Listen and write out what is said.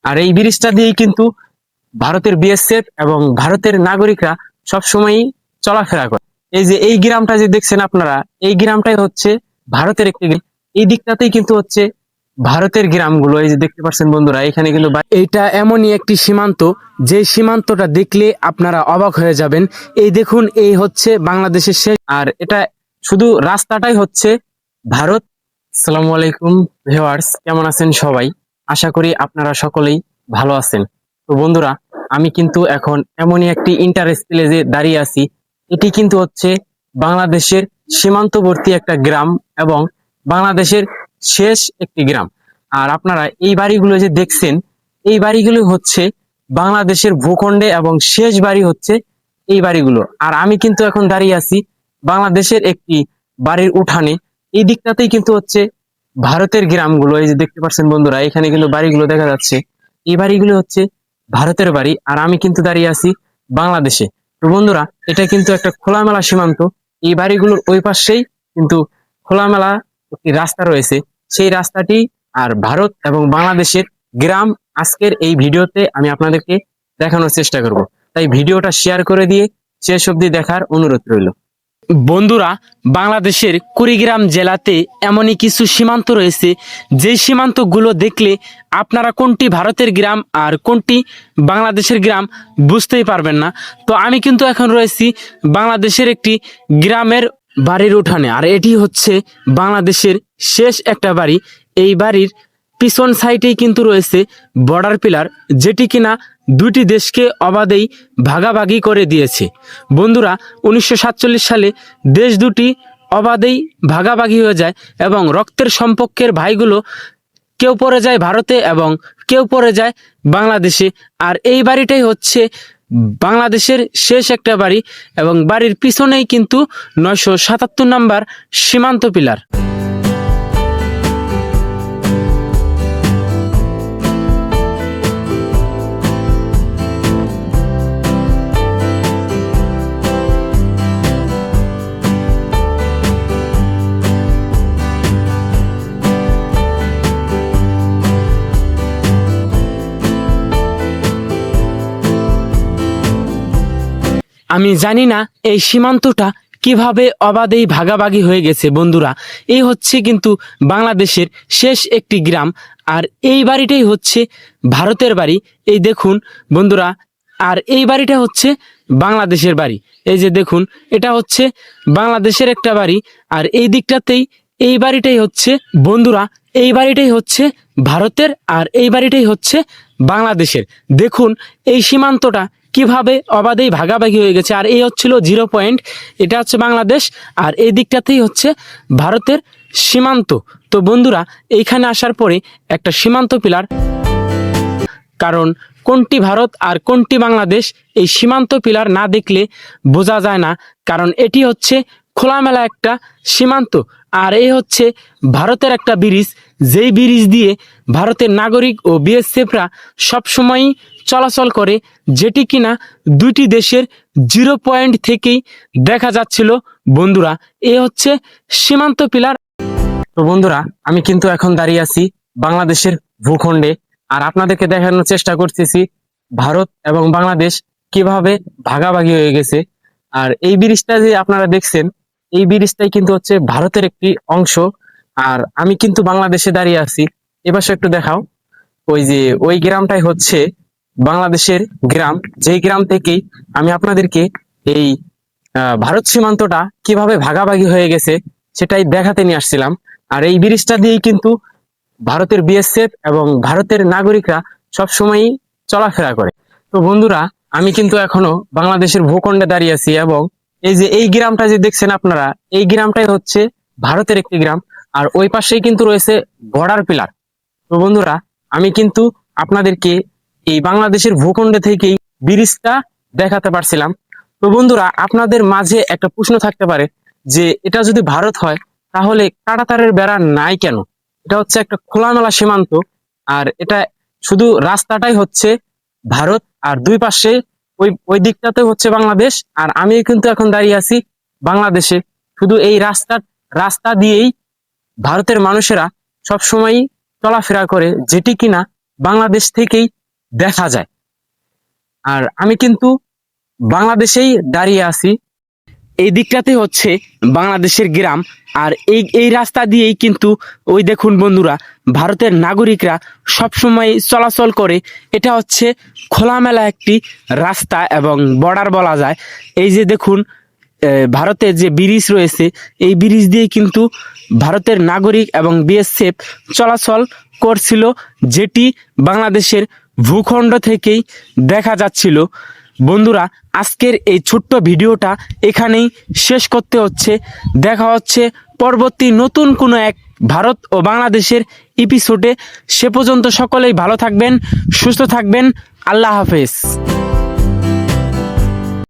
আর এই ব্রিজটা দিয়েই কিন্তু ভারতের বিএসএফ এবং ভারতের নাগরিকরা সবসময়ই চলাফেরা করে। এই যে এই গ্রামটা যে দেখছেন আপনারা, এই গ্রামটাই হচ্ছে ভারতের একটি গ্রাম। এই দিকটাতেই কিন্তু হচ্ছে ভারতের গ্রামগুলো, এই যে দেখতে পাচ্ছেন বন্ধুরা, এখানে কিন্তু এইটা এমনই একটি সীমান্ত, যে সীমান্তটা দেখলে আপনারা অবাক হয়ে যাবেন। এই দেখুন, এই হচ্ছে বাংলাদেশের শেষ, আর এটা শুধু রাস্তাটাই হচ্ছে ভারত। আসসালামু আলাইকুম ভিউয়ার্স, কেমন আছেন সবাই? আশা করি আপনারা সকলেই ভালো আছেন। তো বন্ধুরা, আমি কিন্তু এখন এমনই একটি ইন্টারেস্ট প্লেসে দাঁড়িয়ে আছি। এটি কিন্তু হচ্ছে বাংলাদেশের সীমান্তবর্তী একটা গ্রাম এবং বাংলাদেশের শেষ একটি গ্রাম। আর আপনারা এই বাড়িগুলো যে দেখছেন, এই বাড়িগুলো হচ্ছে বাংলাদেশের ভূখণ্ডে এবং শেষ বাড়ি হচ্ছে এই বাড়িগুলো। আর আমি কিন্তু এখন দাঁড়িয়ে আছি বাংলাদেশের একটি বাড়ির উঠানে। এই দিকটাতেই কিন্তু হচ্ছে ভারতের গ্রামগুলো, এই যে দেখতে পাচ্ছেন বন্ধুরা, এখানে কিন্তু বাড়িগুলো দেখা যাচ্ছে। এই বাড়িগুলো হচ্ছে ভারতের বাড়ি, আর আমি কিন্তু দাঁড়িয়ে আছি বাংলাদেশে। তো বন্ধুরা, এটা কিন্তু একটা খোলামেলা সীমান্ত। এই বাড়িগুলোর ওই পাশেই কিন্তু খোলামেলা একটি রাস্তা রয়েছে, সেই রাস্তাটি আর ভারত এবং বাংলাদেশের গ্রাম আজকের এই ভিডিওতে আমি আপনাদেরকে দেখানোর চেষ্টা করব। তাই ভিডিওটা শেয়ার করে দিয়ে শেষ অবধি দেখার অনুরোধ রইল। বন্ধুরা, বাংলাদেশের কুড়িগ্রাম জেলাতে এমনই কিছু সীমান্ত রয়েছে, যে সীমান্তগুলো দেখলে আপনারা কোনটি ভারতের গ্রাম আর কোনটি বাংলাদেশের গ্রাম বুঝতেই পারবেন না। তো আমি কিন্তু এখন রয়েছি বাংলাদেশের একটি গ্রামের বাড়ির উঠানে, আর এটি হচ্ছে বাংলাদেশের শেষ একটা বাড়ি। এই বাড়ির পিছন সাইডেই কিন্তু রয়েছে বর্ডার পিলার, যেটি কিনা দুটি দেশকে অবাধেই ভাগাভাগি করে দিয়েছে। বন্ধুরা, 1947 সালে দেশ দুটি অবাধেই ভাগাভাগি হয়ে যায় এবং রক্তের সম্পর্কের ভাইগুলো কেউ পড়ে যায় ভারতে এবং কেউ পড়ে যায় বাংলাদেশে। আর এই বাড়িটাই হচ্ছে বাংলাদেশের শেষ একটা বাড়ি এবং বাড়ির পিছনেই কিন্তু 977 নাম্বার সীমান্ত পিলার। আমি জানি না এই সীমান্তটা কিভাবে অবাধেই ভাগাভাগি হয়ে গেছে। বন্ধুরা, এই হচ্ছে কিন্তু বাংলাদেশের শেষ একটি গ্রাম, আর এই বাড়িটাই হচ্ছে ভারতের বাড়ি। এই দেখুন বন্ধুরা, আর এই বাড়িটা হচ্ছে বাংলাদেশের বাড়ি। এই যে দেখুন, এটা হচ্ছে বাংলাদেশের একটা বাড়ি, আর এই দিকটাতেই এই বাড়িটাই হচ্ছে বন্ধুরা, এই বাড়িটাই হচ্ছে ভারতের, আর এই বাড়িটাই হচ্ছে বাংলাদেশের। দেখুন এই সীমান্তটা কিভাবে অবাধেই ভাগাভাগি হয়ে গেছে। আর এই হচ্ছিল 0 পয়েন্ট, এটা হচ্ছে বাংলাদেশ, আর এই দিকটাতেই হচ্ছে ভারতের সীমান্ত। তো বন্ধুরা, এইখানে আসার পরে একটা সীমান্ত পিলার, কারণ কোনটি ভারত আর কোনটি বাংলাদেশ এই সীমান্ত পিলার না দেখলে বোঝা যায় না, কারণ এটি হচ্ছে খোলামেলা একটা সীমান্ত। আর এই হচ্ছে ভারতের একটা ব্রিজ, যেই ব্রিজ দিয়ে ভারতের নাগরিক ও বিএসএফরা সবসময়ই চলাচল করে, যেটি কিনা দুটি দেশের 0 পয়েন্ট থেকেই দেখা যাচ্ছিল। বন্ধুরা, এ হচ্ছে সীমান্ত পিলার। তো বন্ধুরা, আমি কিন্তু এখন দাঁড়িয়ে আছি বাংলাদেশের ভূখণ্ডে, আর আপনাদেরকে দেখানোর চেষ্টা করতেছি ভারত এবং বাংলাদেশ কিভাবে ভাগাভাগি হয়ে গেছে। আর এই ব্রিজটা যে আপনারা দেখছেন, এই ব্রিজটাই কিন্তু হচ্ছে ভারতের একটি অংশ, আর আমি কিন্তু বাংলাদেশে দাঁড়িয়ে আছি। এবার একটু দেখাও, ওই যে ওই গ্রামটাই হচ্ছে বাংলাদেশের গ্রাম, যেই গ্রাম থেকেই আমি আপনাদেরকে এই ভারত সীমান্তটা কিভাবে ভাগাভাগি হয়ে গেছে সেটাই দেখাতে নিয়ে আসছিলাম। আর এই ব্রিজটা দিয়েই কিন্তু ভারতের বিএসএফ এবং ভারতের নাগরিকরা সবসময়ই চলাফেরা করে। তো বন্ধুরা, আমি কিন্তু এখনো বাংলাদেশের ভূখণ্ডে দাঁড়িয়ে আছি এবং এই যে এই গ্রামটা যে দেখছেন আপনারা, এই গ্রামটাই হচ্ছে ভারতের একটি গ্রাম, আর ওই পাশেই কিন্তু রয়েছে বর্ডার পিলার। তো বন্ধুরা, আমি কিন্তু আপনাদেরকে এই বাংলাদেশের ভূখণ্ডে থেকেই ব্রিজটা দেখাতে পারছিলাম। তো বন্ধুরা, আপনাদের মাঝে একটা প্রশ্ন থাকতে পারে যে এটা যদি ভারত হয় তাহলে কাঁটাতারের বেড়া নাই কেন? এটা হচ্ছে একটা খোলামেলা সীমান্ত, আর এটা শুধু রাস্তাটাই হচ্ছে ভারত, আর দুই পাশে ওই ওই দিকটাতে হচ্ছে বাংলাদেশ। আর আমি কিন্তু এখন দাঁড়িয়ে আছি বাংলাদেশে। শুধু এই রাস্তা দিয়েই ভারতের মানুষেরা সবসময়ই চলাফেরা করে, যেটি কিনা বাংলাদেশ থেকেই দেখা যায়। আর আমি কিন্তু বাংলাদেশেই দাঁড়িয়ে আছি। এই দিকটাতে হচ্ছে বাংলাদেশের গ্রাম, আর এই রাস্তা দিয়েই কিন্তু ওই দেখুন বন্ধুরা, ভারতের নাগরিকরা সবসময় চলাচল করে। এটা হচ্ছে খোলামেলা একটি রাস্তা এবং বর্ডার বলা যায়। এই যে দেখুন, ভারতের যে ব্রিজ রয়েছে, এই ব্রিজ দিয়ে কিন্তু ভারতের নাগরিক এবং বিএসএফ চলাচল করছিল, যেটি বাংলাদেশের ভূখণ্ড থেকেই দেখা যাচ্ছিল। বন্ধুরা, আজকের এই ছোট্ট ভিডিওটা এখানেই শেষ করতে হচ্ছে। দেখা হচ্ছে পরবর্তী নতুন কোনো এক ভারত ও বাংলাদেশের এপিসোডে। সে পর্যন্ত সকলেই ভালো থাকবেন, সুস্থ থাকবেন। আল্লাহ হাফেজ।